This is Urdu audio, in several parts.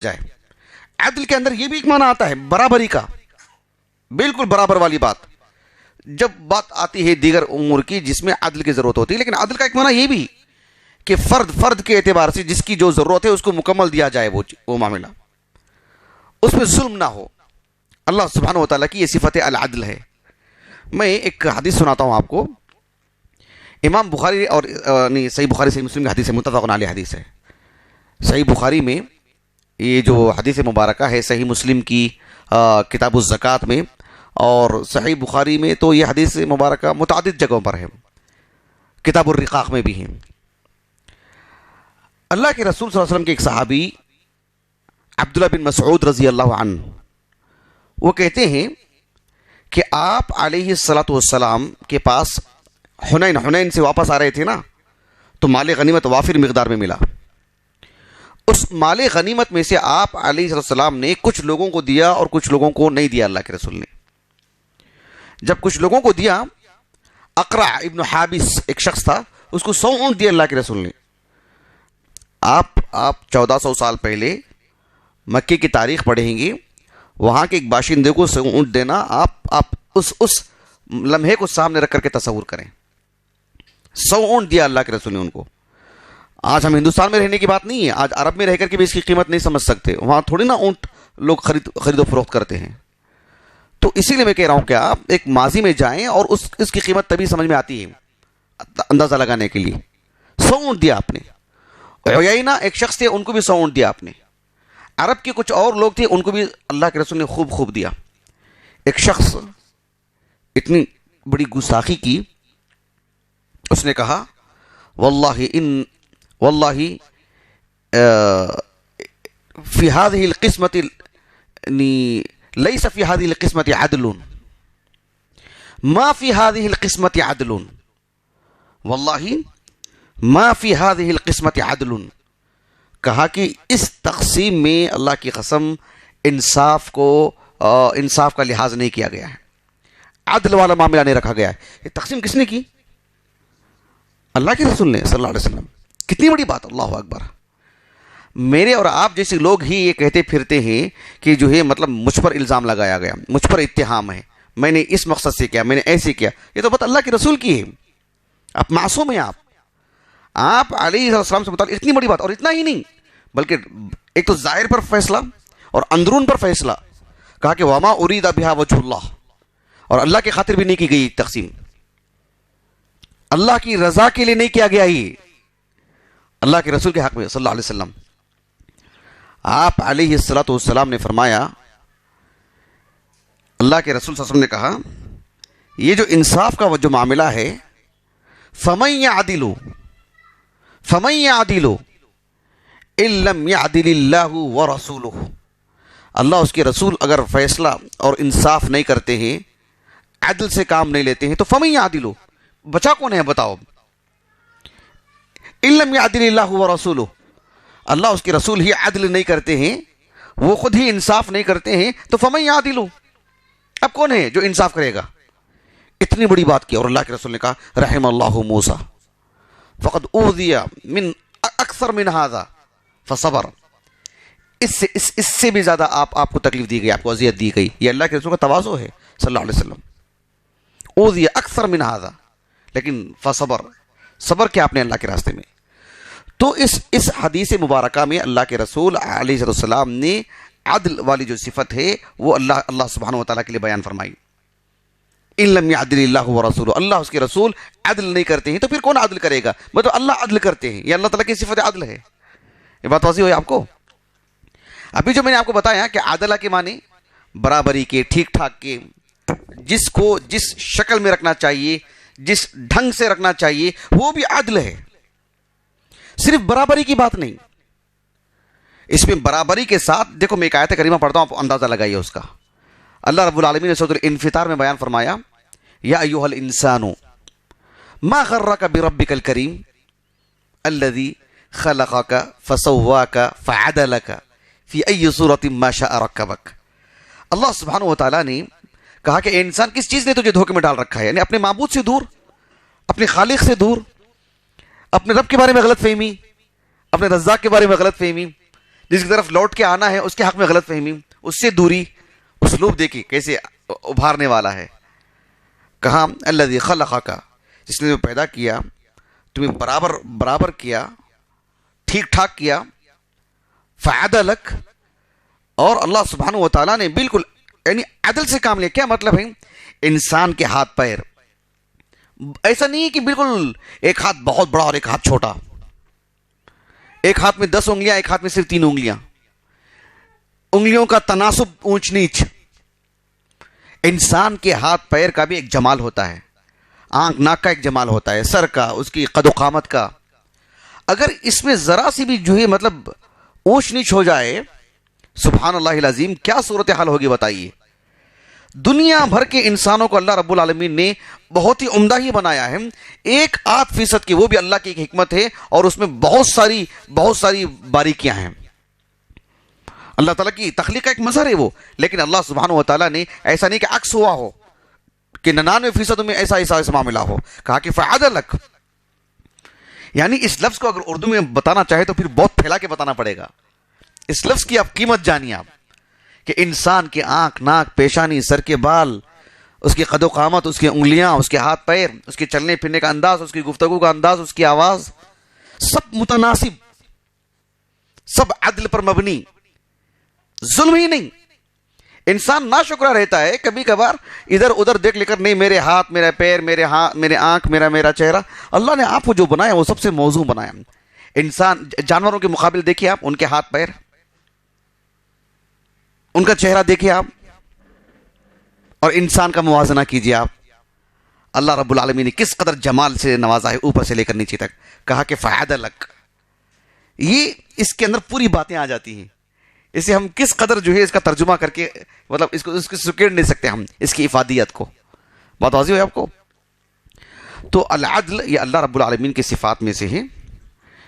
جائے. عدل کے اندر یہ بھی ایک معنی آتا ہے برابری کا, بالکل برابر والی بات, جب بات آتی ہے دیگر امور کی جس میں عدل کی ضرورت ہوتی ہے. لیکن عدل کا ایک معنی یہ بھی کہ فرد کے اعتبار سے جس کی جو ضرورت ہے اس کو مکمل دیا جائے, وہ معاملہ, اس میں ظلم نہ ہو. اللہ سبحانہ و تعالیٰ کی یہ صفت العدل ہے. میں ایک حدیث سناتا ہوں آپ کو. امام بخاری اور صحیح بخاری صحیح مسلم کی حدیث ہے, متفق علیہ حدیث ہے. صحیح بخاری میں یہ جو حدیث مبارکہ ہے, صحیح مسلم کی کتاب الزکوٰۃ میں, اور صحیح بخاری میں تو یہ حدیث مبارکہ متعدد جگہوں پر ہے, کتاب الرقاق میں بھی ہے. اللہ کے رسول صلی اللہ علیہ وسلم کے ایک صحابی عبداللہ بن مسعود رضی اللہ عنہ, وہ کہتے ہیں کہ آپ علیہ الصلاۃ والسلام کے پاس حنین سے واپس آ رہے تھے نا, تو مال غنیمت وافر مقدار میں ملا. اس مال غنیمت میں سے آپ علیہ السلام نے کچھ لوگوں کو دیا اور کچھ لوگوں کو نہیں دیا. اللہ کے رسول نے جب کچھ لوگوں کو دیا, اقرع ابن حابس ایک شخص تھا, اس کو 100 اونٹ دیا اللہ کے رسول نے. آپ 1400 سال پہلے مکے کی تاریخ پڑھیں گے, وہاں کے ایک باشندے کو 100 اونٹ دینا, آپ اس لمحے کو سامنے رکھ کر کے تصور کریں. 100 اونٹ دیا اللہ کے رسول نے ان کو. آج ہم ہندوستان میں رہنے کی بات نہیں ہے, آج عرب میں رہ کر کے بھی اس کی قیمت نہیں سمجھ سکتے. وہاں تھوڑی نا اونٹ لوگ خرید و فروخت کرتے ہیں. تو اسی لیے میں کہہ رہا ہوں کہ آپ ایک ماضی میں جائیں اور اس کی قیمت تبھی سمجھ میں آتی ہے اندازہ لگانے کے لیے. 100 اونٹ دیا آپ نے. عیینہ ایک شخص تھے, ان کو بھی 100 اونٹ دیا آپ نے. عرب کے کچھ اور لوگ تھے, ان کو بھی اللہ کے رسول نے خوب دیا. ایک شخص اتنی بڑی گستاخی کی, اس نے کہا واللہ فی هذه القسمة ليس في هذه القسمة عدل, ما في هذه القسمة عدل, واللہ ما في هذه القسمة عدل. کہا کہ اس تقسیم میں اللہ کی قسم انصاف کا لحاظ نہیں کیا گیا ہے, عدل والا معاملہ نہیں رکھا گیا ہے. یہ تقسیم کس نے کی؟ اللہ کے رسول نے صلی اللہ علیہ وسلم. کتنی بڑی بات, اللہ اکبر. میرے اور آپ جیسے لوگ ہی یہ کہتے پھرتے ہیں کہ جو ہے مطلب مجھ پر الزام لگایا گیا, مجھ پر اتہام ہے, میں نے اس مقصد سے کیا, میں نے ایسے کیا. یہ تو بات اللہ کے رسول کی ہے. آپ معصوم ہیں. آپ علیہ السلام سے متعلق اتنی بڑی بات, اور اتنا ہی نہیں بلکہ ایک تو ظاہر پر فیصلہ اور اندرون پر فیصلہ. کہا کہ وما ارید بہا وجہ اللہ, اور اللہ کی خاطر بھی نہیں کی گئی تقسیم, اللہ کی رضا کے لیے نہیں کیا گیا. یہ اللہ کے رسول کے حق میں صلی اللہ علیہ وسلم. آپ علیہ الصلوۃ والسلام نے فرمایا, اللہ کے رسول صلی اللہ علیہ وسلم نے کہا, یہ جو انصاف کا جو معاملہ ہے, فمن يعدل ان لم يعدل اللہ ورسولہ, اللہ اس کے رسول اگر فیصلہ اور انصاف نہیں کرتے ہیں, عدل سے کام نہیں لیتے ہیں, تو فمن يعدل, بچا کون ہے بتاؤ؟ ان لم يعدل اللہ ورسولہ, اللہ اس کے رسول ہی عدل نہیں کرتے ہیں, وہ خود ہی انصاف نہیں کرتے ہیں, تو فمن يعدل, اب کون ہے جو انصاف کرے گا؟ اتنی بڑی بات کی. اور اللہ کے رسول نے کہا رحم اللہ موسیٰ فقد اوذی من اکثر من هذا فصبر. اس سے بھی زیادہ آپ کو تکلیف دی گئی, آپ کو اذیت دی گئی. یہ اللہ کے رسول کا تواضع ہے صلی اللہ علیہ وسلم. اوذی اکثر من هذا, لیکن فصبر, صبر کیا آپ نے اللہ کے راستے میں. تو اس حدیث مبارکہ میں اللہ کے رسول علیہ السلام نے عدل والی جو صفت ہے وہ اللہ سبحانہ و تعالیٰ کے لیے بیان فرمائی. ان لم يعدل اللہ ورسولہ, اللہ اس کے رسول عدل نہیں کرتے ہیں, تو پھر کون عدل کرے گا؟ مطلب اللہ عدل کرتے ہیں, یہ اللہ تعالیٰ کی صفت عدل ہے. یہ بات واضح ہوئی آپ کو؟ ابھی جو میں نے آپ کو بتایا کہ عدلہ کے معنی برابری کے, ٹھیک ٹھاک کے, جس کو جس شکل میں رکھنا چاہیے, جس ڈھنگ سے رکھنا چاہیے, وہ بھی عدل ہے. صرف برابری کی بات نہیں, اس میں برابری کے ساتھ دیکھو, میں ایک آیت کریمہ پڑھتا ہوں, آپ اندازہ لگائیے اس کا. اللہ رب العالمین نے سورۃ الانفطار میں بیان فرمایا, یا ایھا الانسان ما غرک بربک الکریم الذی خلقک فسواک فعدلک فی ای صورۃ ما شاء رکبک. اللہ سبحانہ و تعالیٰ نے کہا کہ اے انسان, کس چیز نے تجھے دھوکے میں ڈال رکھا ہے؟ یعنی اپنے معبود سے دور, اپنے خالق سے دور, اپنے رب کے بارے میں غلط فہمی, اپنے رزاق کے بارے میں غلط فہمی, جس کی طرف لوٹ کے آنا ہے اس کے حق میں غلط فہمی، اس سے دوری، اسلوب دیکھیے کیسے ابھارنے والا ہے. کہاں الذی خلقک، جس نے پیدا کیا، تمہیں برابر کیا، ٹھیک ٹھاک کیا، فعدلک، اور اللہ سبحانہ و تعالیٰ نے بالکل یعنی عدل سے کام لیا. کیا مطلب ہے؟ انسان کے ہاتھ پیر ایسا نہیں ہے کہ بالکل ایک ہاتھ بہت بڑا اور ایک ہاتھ چھوٹا، ایک ہاتھ میں 10 انگلیاں، ایک ہاتھ میں صرف 3 انگلیاں، انگلیوں کا تناسب اونچ نیچ. انسان کے ہاتھ پیر کا بھی ایک جمال ہوتا ہے، آنکھ ناک کا ایک جمال ہوتا ہے، سر کا، اس کی قد و قامت کا. اگر اس میں ذرا سی بھی جو ہے مطلب اونچ نیچ ہو جائے، سبحان اللہ العظیم کیا صورتحال ہوگی بتائیے. دنیا بھر کے انسانوں کو اللہ رب العالمین نے بہت ہی عمدہ ہی بنایا ہے، 1% کی، وہ بھی اللہ کی ایک حکمت ہے، اور اس میں بہت ساری باریکیاں ہیں. اللہ تعالیٰ کی تخلیق کا ایک مظہر ہے وہ، لیکن اللہ سبحانہ و تعالیٰ نے ایسا نہیں کہ عکس ہوا ہو، کہ 99% میں ایسا معاملہ ہو. کہا کہ فعدلک، یعنی اس لفظ کو اگر اردو میں بتانا چاہے تو پھر بہت پھیلا کے بتانا پڑے گا. اس لفظ کی آپ قیمت جانیے آپ، کہ انسان کے آنکھ ناک پیشانی سر کے بال، اس کی قد و قامت، اس کی انگلیاں، اس کے ہاتھ پیر، اس کے چلنے پھرنے کا انداز، اس کی گفتگو کا انداز، اس کی آواز، سب متناسب، سب عدل پر مبنی، ظلم ہی نہیں. انسان ناشکرا رہتا ہے کبھی کبھار، ادھر ادھر دیکھ لے کر، نہیں میرے ہاتھ، میرا پیر، میرے آنکھ، میرا چہرہ. اللہ نے آپ کو جو بنایا وہ سب سے موزوں بنایا. انسان جانوروں کے مقابل دیکھیے آپ، ان کے ہاتھ پیر، ان کا چہرہ دیکھیے آپ، اور انسان کا موازنہ کیجیے آپ. اللہ رب العالمین نے کس قدر جمال سے نوازا ہے، اوپر سے لے کر نیچے تک. کہا کہ فعدلک، یہ اس کے اندر پوری باتیں آ جاتی ہیں. اسے ہم کس قدر جو ہے اس کا ترجمہ کر کے مطلب اس کو سکیڑ نہیں سکتے ہم، اس کی افادیت کو. بات واضح ہے آپ کو؟ تو العدل یہ اللہ رب العالمین کی صفات میں سے ہے.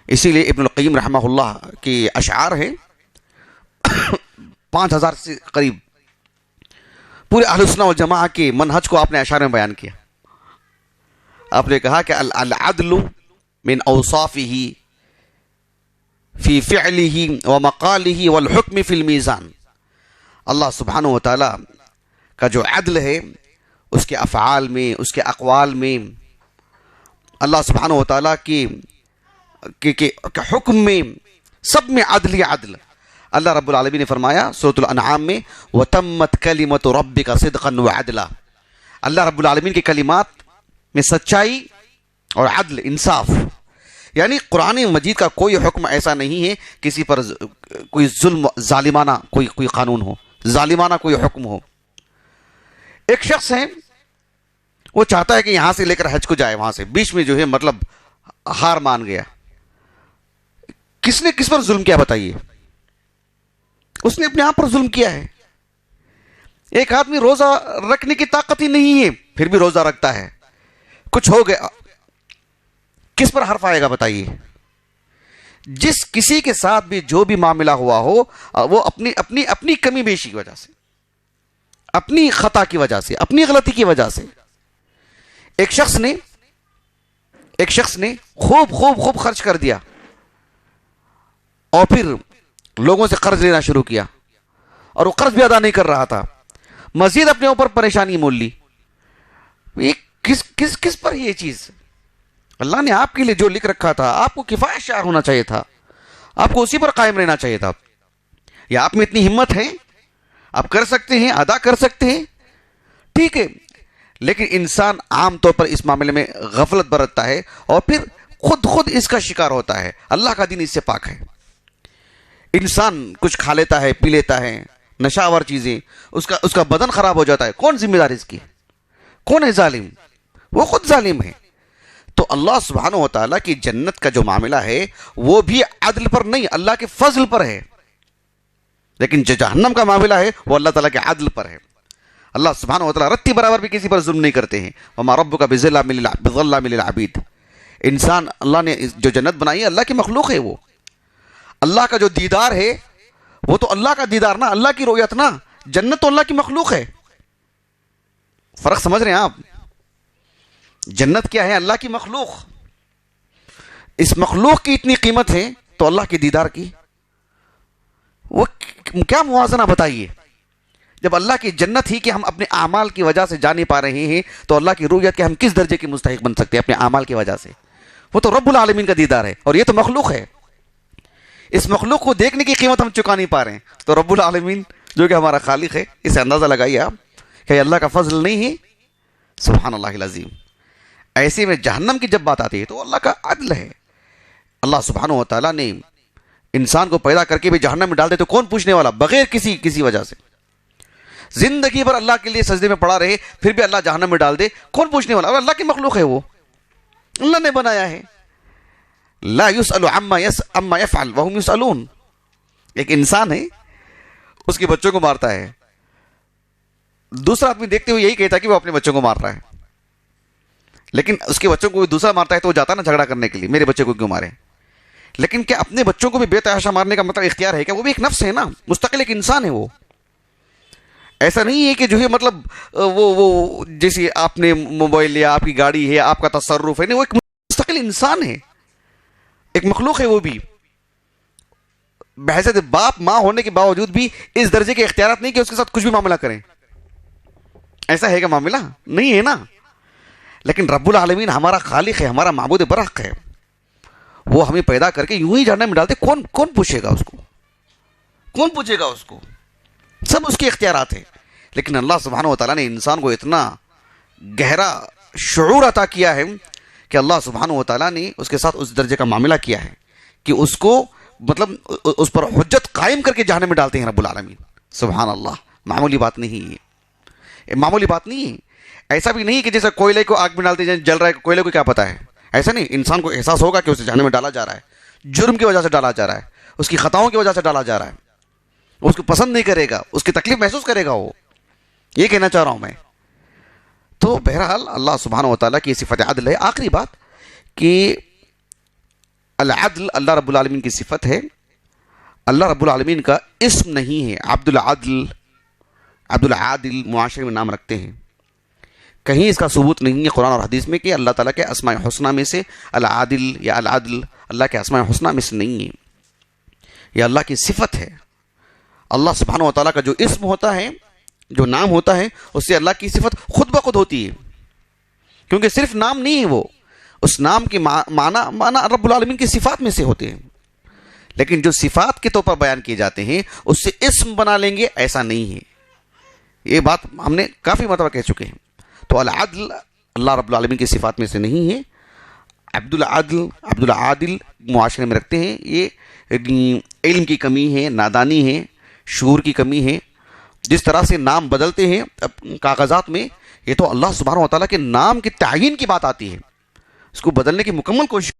اسی لیے ابن القیم رحمہ اللہ کے اشعار ہیں 5000 سے قریب. پورے اہل سنہ والجماعہ کے منہج کو آپ نے اشعار میں بیان کیا. آپ نے کہا کہ العدل من اوصافہ فی فعلہ ومقالہ والحکم فی المیزان. اللہ سبحانہ و تعالی کا جو عدل ہے اس کے افعال میں، اس کے اقوال میں، اللہ سبحانہ و تعالی کے حکم میں، سب میں عدل ہی عدل. اللہ رب العالمین نے فرمایا سورۃ الانعام میں وَتَمَّتْ كَلِمَةُ رَبِّكَ صِدْقًا وَعَدْلًا. اللہ رب العالمین کی کلمات میں سچائی اور عدل، انصاف. یعنی قرآن مجید کا کوئی حکم ایسا نہیں ہے کسی پر کوئی ظلم، ظالمانہ کوئی قانون ہو، ظالمانہ کوئی حکم ہو. ایک شخص ہے وہ چاہتا ہے کہ یہاں سے لے کر حج کو جائے، وہاں سے بیچ میں جو ہے مطلب ہار مان گیا. کس نے کس پر ظلم کیا بتائیے؟ اس نے اپنے آپ پر ظلم کیا ہے. ایک آدمی روزہ رکھنے کی طاقت ہی نہیں ہے پھر بھی روزہ رکھتا ہے، کچھ ہو گیا، کس پر حرف آئے گا بتائیے؟ جس کسی کے ساتھ بھی جو بھی معاملہ ہوا ہو وہ اپنی کمی بیشی کی وجہ سے، اپنی خطا کی وجہ سے، اپنی غلطی کی وجہ سے. ایک شخص نے خوب خرچ کر دیا اور پھر لوگوں سے قرض لینا شروع کیا اور وہ قرض بھی ادا نہیں کر رہا تھا، مزید اپنے اوپر پریشانی مول لی. یہ کس پر یہ چیز؟ اللہ نے آپ کے لیے جو لکھ رکھا تھا آپ کو کفایت شاہ ہونا چاہیے تھا، آپ کو اسی پر قائم رہنا چاہیے تھا. یا آپ میں اتنی ہمت ہے، آپ کر سکتے ہیں، ادا کر سکتے ہیں، ٹھیک ہے. لیکن انسان عام طور پر اس معاملے میں غفلت برتتا ہے اور پھر خود اس کا شکار ہوتا ہے. اللہ کا دین اس سے پاک ہے. انسان کچھ کھا لیتا ہے، پی لیتا ہے، نشاور چیزیں، اس کا بدن خراب ہو جاتا ہے، کون ذمہ دار اس کی؟ کون ہے ظالم؟ وہ خود ظالم ہے. تو اللہ سبحانہ و تعالیٰ کی جنت کا جو معاملہ ہے وہ بھی عدل پر نہیں، اللہ کے فضل پر ہے. لیکن جو جہنم کا معاملہ ہے وہ اللہ تعالیٰ کے عدل پر ہے. اللہ سبحانہ و تعالیٰ رتی برابر بھی کسی پر ظلم نہیں کرتے ہیں. وَمَا رَبُّكَ بِظَلَّامٍ لِلْعَبِيدِ. انسان، اللہ نے جو جنت بنائی ہے اللہ کی مخلوق ہے، وہ اللہ کا جو دیدار ہے وہ تو اللہ کا دیدار نا، اللہ کی رؤیت نا. جنت تو اللہ کی مخلوق ہے. فرق سمجھ رہے ہیں آپ؟ جنت کیا ہے؟ اللہ کی مخلوق. اس مخلوق کی اتنی قیمت ہے تو اللہ کے دیدار کی. وہ کیا موازنہ بتائیے. جب اللہ کی جنت ہی کہ ہم اپنے اعمال کی وجہ سے جا نہیں پا رہے ہیں تو اللہ کی رؤیت کے ہم کس درجے کے مستحق بن سکتے ہیں اپنے اعمال کی وجہ سے. وہ تو رب العالمین کا دیدار ہے اور یہ تو مخلوق ہے. اس مخلوق کو دیکھنے کی قیمت ہم چکا نہیں پا رہے ہیں تو رب العالمین جو کہ ہمارا خالق ہے, اسے اندازہ لگائیے آپ کہ اللہ کا فضل نہیں ہے. سبحان اللہ العظیم. ایسے میں جہنم کی جب بات آتی ہے تو اللہ کا عدل ہے. اللہ سبحانہ و تعالیٰ نے انسان کو پیدا کر کے بھی جہنم میں ڈال دے تو کون پوچھنے والا, بغیر کسی وجہ سے. زندگی بھر اللہ کے لیے سجدے میں پڑا رہے پھر بھی اللہ جہنم میں ڈال دے, کون پوچھنے والا؟ اللہ کی مخلوق ہے, وہ اللہ نے بنایا ہے. لا يسأل عما يفعل وهم يسألون. ایک انسان ہے, اس کے بچوں کو مارتا ہے, دوسرا آدمی دیکھتے ہوئے یہی کہتا ہے کہ وہ اپنے بچوں کو مار رہا ہے, لیکن اس کے بچوں کو دوسرا مارتا ہے تو وہ جاتا نا جھگڑا کرنے کے لیے, میرے بچے کو کیوں مارے. لیکن کیا اپنے بچوں کو بھی بے تحاشا مارنے کا مطلب اختیار ہے کیا؟ وہ بھی ایک نفس ہے نا, مستقل ایک انسان ہے. وہ ایسا نہیں ہے کہ جو ہے مطلب وہ جیسے آپ نے موبائل لیا, آپ کی گاڑی ہے, آپ کا تصرف ہے, نہیں, وہ ایک مستقل انسان ہے, ایک مخلوق ہے. وہ بھی بحیثیت باپ ماں ہونے کے باوجود بھی اس درجے کے اختیارات نہیں کہ اس کے ساتھ کچھ بھی معاملہ کریں. ایسا ہے کہ معاملہ نہیں ہے نا. لیکن رب العالمین ہمارا خالق ہے, ہمارا معبود برحق ہے. وہ ہمیں پیدا کر کے یوں ہی جہنم میں ڈالتے, کون پوچھے گا اس کو؟ کون پوچھے گا اس کو؟ سب اس کے اختیارات ہیں. لیکن اللہ سبحانہ و تعالیٰ نے انسان کو اتنا گہرا شعور عطا کیا ہے کہ اللہ سبحانہ و تعالیٰ نے اس کے ساتھ اس درجے کا معاملہ کیا ہے کہ اس کو مطلب اس پر حجت قائم کر کے جہنم میں ڈالتے ہیں رب العالمین. سبحان اللہ. معمولی بات نہیں ہے, معمولی بات نہیں ہے. ایسا بھی نہیں کہ جیسے کوئلے کو آگ میں ڈالتے ہیں, جل رہا ہے, کوئلے کو کیا پتا ہے. ایسا نہیں, انسان کو احساس ہوگا کہ اسے جہنم میں ڈالا جا رہا ہے, جرم کی وجہ سے ڈالا جا رہا ہے, اس کی خطاؤں کی وجہ سے ڈالا جا رہا ہے. اس کو پسند نہیں کرے گا, اس کی تکلیف محسوس کرے گا. وہ یہ کہنا چاہ رہا ہوں میں. تو بہرحال اللہ سبحانہ و تعالیٰ کی صفت عدل ہے. آخری بات کہ العدل اللہ رب العالمین کی صفت ہے, اللہ رب العالمین کا اسم نہیں ہے. عبد العدل, عبد العادل معاشرے میں نام رکھتے ہیں. کہیں اس کا ثبوت نہیں ہے قرآن اور حدیث میں کہ اللہ تعالیٰ کے اسماء حسنہ میں سے العادل یا العدل اللہ کے اسماء حسنہ میں سے نہیں ہے. یہ اللہ کی صفت ہے. اللہ سبحانہ و تعالیٰ کا جو اسم ہوتا ہے, جو نام ہوتا ہے, اس سے اللہ کی صفت خود بخود ہوتی ہے. کیونکہ صرف نام نہیں ہے, وہ اس نام کے معنی رب العالمین کی صفات میں سے ہوتے ہیں. لیکن جو صفات کے طور پر بیان کیے جاتے ہیں اس سے اسم بنا لیں گے, ایسا نہیں ہے. یہ بات ہم نے کافی مرتبہ کہہ چکے ہیں. تو العدل اللہ رب العالمین کی صفات میں سے نہیں ہے. عبد العدل, عبد العادل معاشرے میں رکھتے ہیں. یہ علم کی کمی ہے, نادانی ہے, شعور کی کمی ہے. جس طرح سے نام بدلتے ہیں کاغذات میں, یہ تو اللہ سبحانہ و تعالیٰ کے نام کے تعین کی بات آتی ہے, اس کو بدلنے کی مکمل کوشش